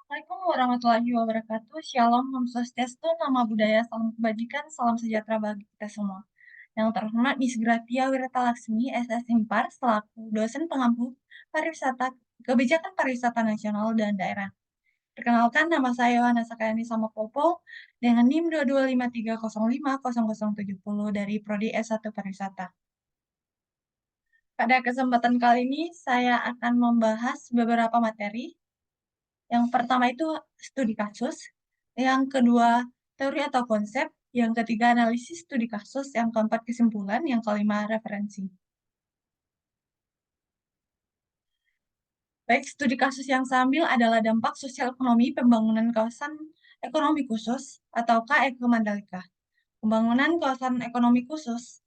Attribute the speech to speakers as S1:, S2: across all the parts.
S1: Assalamualaikum warahmatullahi wabarakatuh. Shalom, Om Swastiastu, Nama Budaya, Salam Kebajikan, Salam Sejahtera bagi kita semua. Yang terhormat Miss Gratia Wirata Laksmi, SS Impar, selaku dosen pengampu pariwisata, kebijakan pariwisata nasional dan daerah. Perkenalkan, nama saya Yohana Sakayani Samapopo dengan NIM 225305070 dari Prodi S1 Pariwisata. Pada kesempatan kali ini, saya akan membahas beberapa materi. Yang pertama itu studi kasus, yang kedua teori atau konsep, yang ketiga analisis studi kasus, yang keempat kesimpulan, yang kelima referensi. Baik, studi kasus yang saya ambil adalah dampak sosial ekonomi pembangunan kawasan ekonomi khusus atau KEK Mandalika. Pembangunan kawasan ekonomi khusus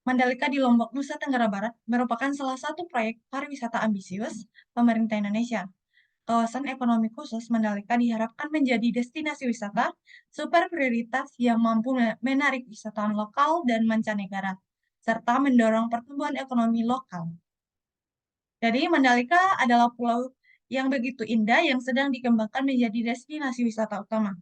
S1: Mandalika di Lombok, Nusa Tenggara Barat merupakan salah satu proyek pariwisata ambisius pemerintah Indonesia. Kawasan ekonomi khusus Mandalika diharapkan menjadi destinasi wisata super prioritas yang mampu menarik wisatawan lokal dan mancanegara, serta mendorong pertumbuhan ekonomi lokal. Jadi, Mandalika adalah pulau yang begitu indah yang sedang dikembangkan menjadi destinasi wisata utama.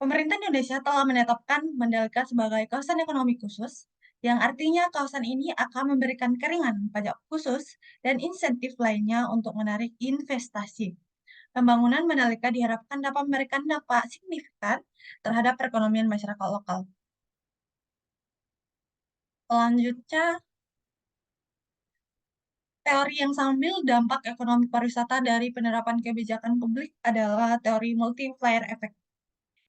S1: Pemerintah Indonesia telah menetapkan Mandalika sebagai kawasan ekonomi khusus, yang artinya kawasan ini akan memberikan keringanan pajak khusus dan insentif lainnya untuk menarik investasi. Pembangunan Mandalika diharapkan dapat memberikan dampak signifikan terhadap perekonomian masyarakat lokal. Selanjutnya, teori yang sambil dampak ekonomi pariwisata dari penerapan kebijakan publik adalah teori multiplier effect,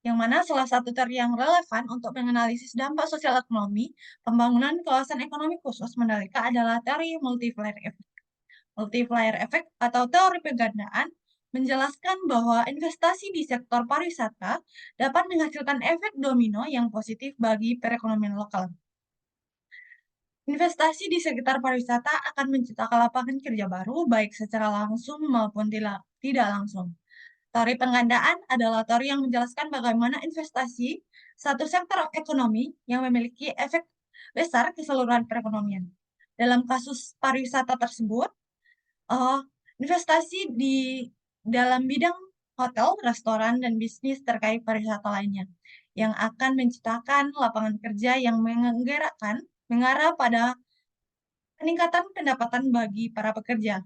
S1: yang mana salah satu teori yang relevan untuk menganalisis dampak sosial ekonomi pembangunan kawasan ekonomi khusus Mandalika adalah teori multiplier effect. Multiplier effect atau teori penggandaan menjelaskan bahwa investasi di sektor pariwisata dapat menghasilkan efek domino yang positif bagi perekonomian lokal. Investasi di sekitar pariwisata akan menciptakan lapangan kerja baru, baik secara langsung maupun tidak langsung. Teori penggandaan adalah teori yang menjelaskan bagaimana investasi satu sektor ekonomi yang memiliki efek besar keseluruhan perekonomian. Dalam kasus pariwisata tersebut, eh, investasi di dalam bidang hotel, restoran, dan bisnis terkait pariwisata lainnya yang akan menciptakan lapangan kerja yang menggerakkan mengarah pada peningkatan pendapatan bagi para pekerja.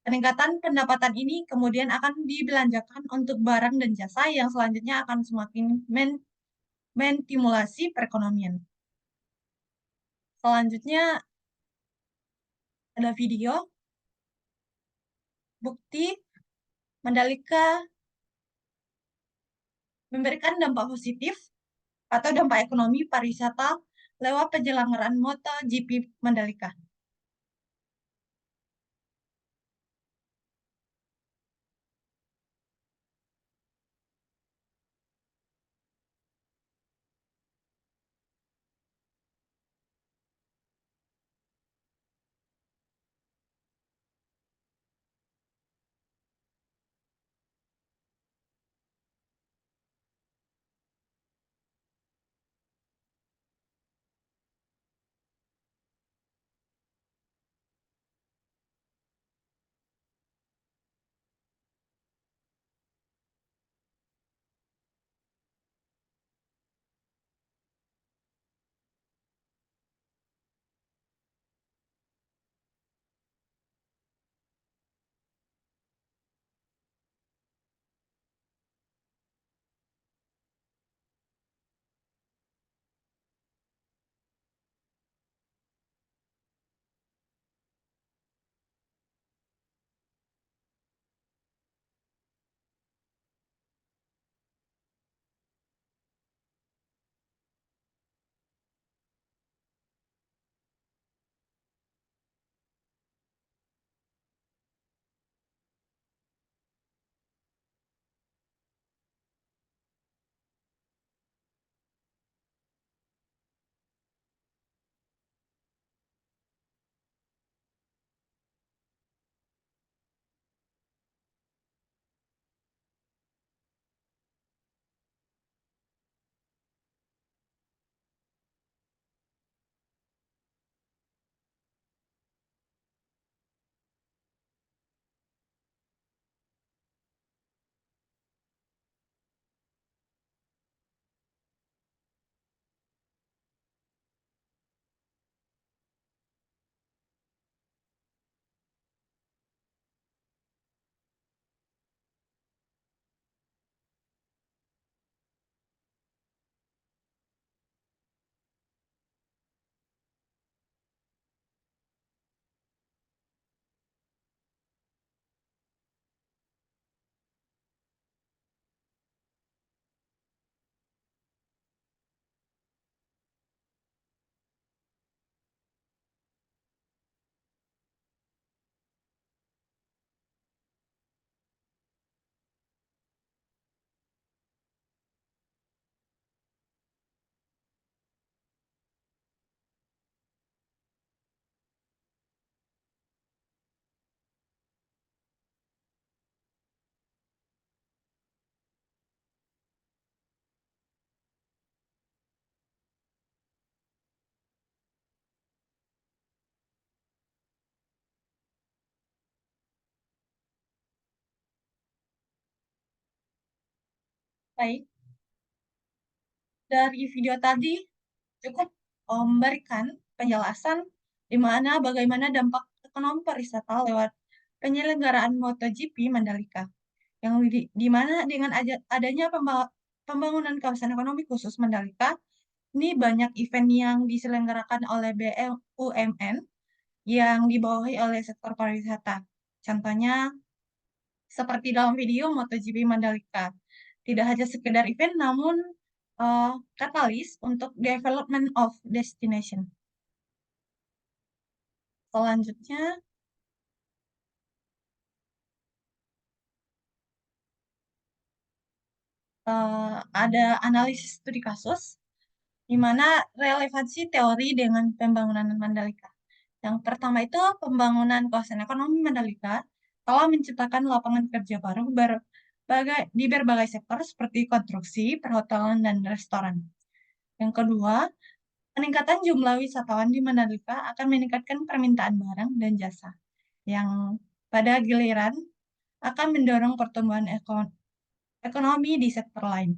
S1: Peningkatan pendapatan ini kemudian akan dibelanjakan untuk barang dan jasa yang selanjutnya akan semakin menstimulasi perekonomian. Selanjutnya ada video bukti Mandalika memberikan dampak positif atau dampak ekonomi pariwisata lewat penyelenggaraan MotoGP Mandalika. Baik, dari video tadi cukup memberikan penjelasan di mana bagaimana dampak ekonomi pariwisata lewat penyelenggaraan MotoGP Mandalika, yang di mana dengan adanya pembangunan kawasan ekonomi khusus Mandalika, ini banyak event yang diselenggarakan oleh BUMN yang dibawahi oleh sektor pariwisata. Contohnya seperti dalam video MotoGP Mandalika. Tidak hanya sekedar event, namun katalis untuk development of destination. Selanjutnya, ada analisis studi kasus, di mana relevansi teori dengan pembangunan Mandalika. Yang pertama itu pembangunan kawasan ekonomi Mandalika telah menciptakan lapangan kerja baru di berbagai sektor seperti konstruksi, perhotelan, dan restoran. Yang kedua, peningkatan jumlah wisatawan di Mandalika akan meningkatkan permintaan barang dan jasa, yang pada giliran akan mendorong pertumbuhan ekonomi di sektor lain.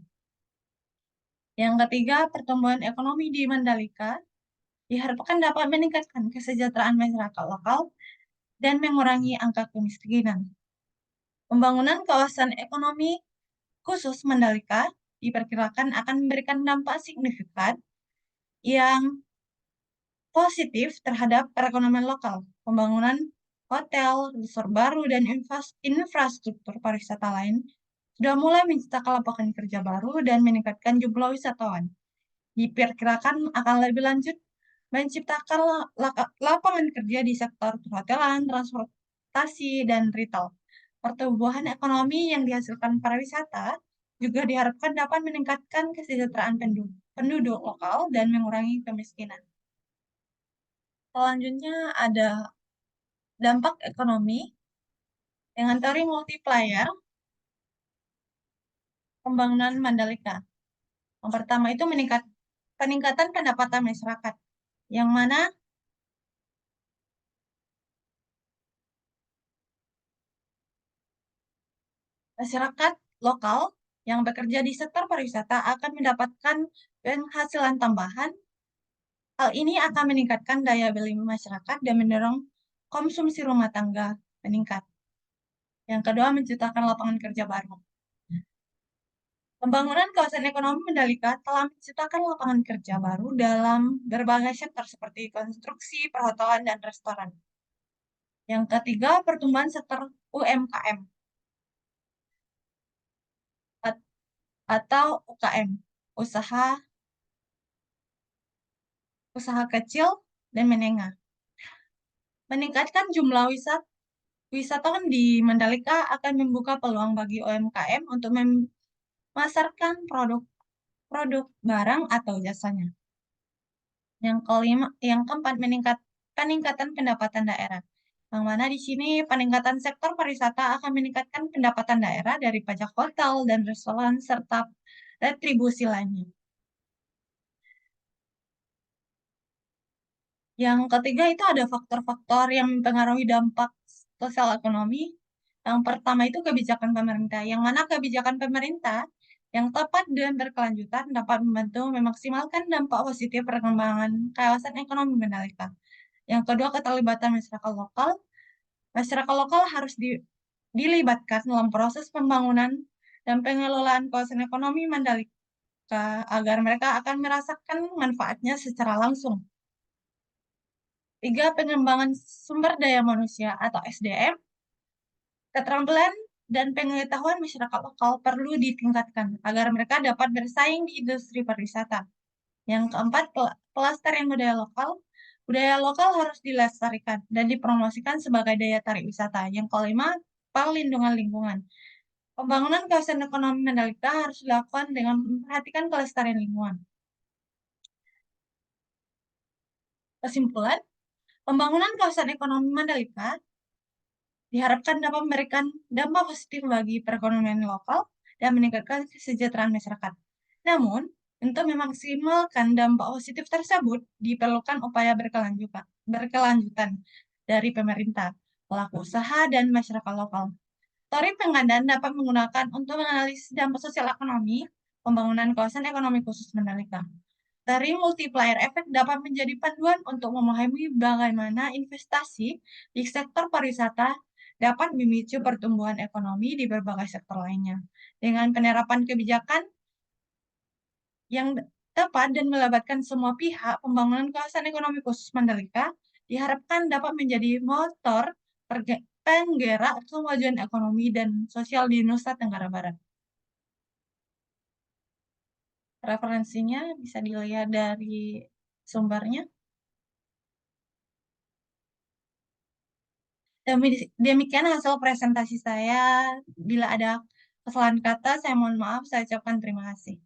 S1: Yang ketiga, pertumbuhan ekonomi di Mandalika diharapkan dapat meningkatkan kesejahteraan masyarakat lokal dan mengurangi angka kemiskinan. Pembangunan kawasan ekonomi khusus Mandalika diperkirakan akan memberikan dampak signifikan yang positif terhadap perekonomian lokal. Pembangunan hotel, resort baru, dan infrastruktur pariwisata lain sudah mulai menciptakan lapangan kerja baru dan meningkatkan jumlah wisatawan. Diperkirakan akan lebih lanjut menciptakan lapangan kerja di sektor perhotelan, transportasi, dan retail. Pertumbuhan ekonomi yang dihasilkan pariwisata juga diharapkan dapat meningkatkan kesejahteraan penduduk lokal dan mengurangi kemiskinan. Selanjutnya ada dampak ekonomi dengan teori multiplier pembangunan Mandalika. Yang pertama itu peningkatan pendapatan masyarakat, yang mana masyarakat lokal yang bekerja di sektor pariwisata akan mendapatkan penghasilan tambahan. Hal ini akan meningkatkan daya beli masyarakat dan mendorong konsumsi rumah tangga meningkat. Yang kedua, menciptakan lapangan kerja baru. Pembangunan kawasan ekonomi Mandalika telah menciptakan lapangan kerja baru dalam berbagai sektor seperti konstruksi, perhotelan, dan restoran. Yang ketiga, pertumbuhan sektor UMKM atau UKM, usaha kecil dan menengah. Meningkatkan jumlah wisatawan di Mandalika akan membuka peluang bagi UMKM untuk memasarkan produk barang atau jasanya. Yang keempat, peningkatan pendapatan daerah. Yang mana di sini peningkatan sektor pariwisata akan meningkatkan pendapatan daerah dari pajak hotel dan restoran serta retribusi lainnya. Yang ketiga itu ada faktor-faktor yang mempengaruhi dampak sosial ekonomi. Yang pertama itu kebijakan pemerintah, yang mana kebijakan pemerintah yang tepat dan berkelanjutan dapat membantu memaksimalkan dampak positif perkembangan kawasan ekonomi Mandalika. Yang kedua, keterlibatan masyarakat lokal. Masyarakat lokal harus dilibatkan dalam proses pembangunan dan pengelolaan kawasan ekonomi Mandalika agar mereka akan merasakan manfaatnya secara langsung. Tiga, pengembangan sumber daya manusia atau SDM. Keterampilan dan pengetahuan masyarakat lokal perlu ditingkatkan agar mereka dapat bersaing di industri pariwisata. Yang keempat, pelestarian budaya lokal. Budaya lokal harus dilestarikan dan dipromosikan sebagai daya tarik wisata. Yang kelima, perlindungan lingkungan. Pembangunan kawasan ekonomi Mandalika harus dilakukan dengan memperhatikan kelestarian lingkungan. Kesimpulan, pembangunan kawasan ekonomi Mandalika diharapkan dapat memberikan dampak positif bagi perekonomian lokal dan meningkatkan kesejahteraan masyarakat. Namun, untuk memaksimalkan dampak positif tersebut, diperlukan upaya berkelanjutan dari pemerintah, pelaku usaha, dan masyarakat lokal. Teori pengadaan dapat menggunakan untuk menganalisis dampak sosial ekonomi pembangunan kawasan ekonomi khusus Mandalika. Dari multiplier efek dapat menjadi panduan untuk memahami bagaimana investasi di sektor pariwisata dapat memicu pertumbuhan ekonomi di berbagai sektor lainnya. Dengan penerapan kebijakan yang tepat dan melibatkan semua pihak, pembangunan kawasan ekonomi khusus Mandalika diharapkan dapat menjadi motor penggerak kemajuan ekonomi dan sosial di Nusa Tenggara Barat. Referensinya bisa dilihat dari sumbernya. Demikian hasil presentasi saya. Bila ada kesalahan kata, saya mohon maaf. Saya ucapkan terima kasih.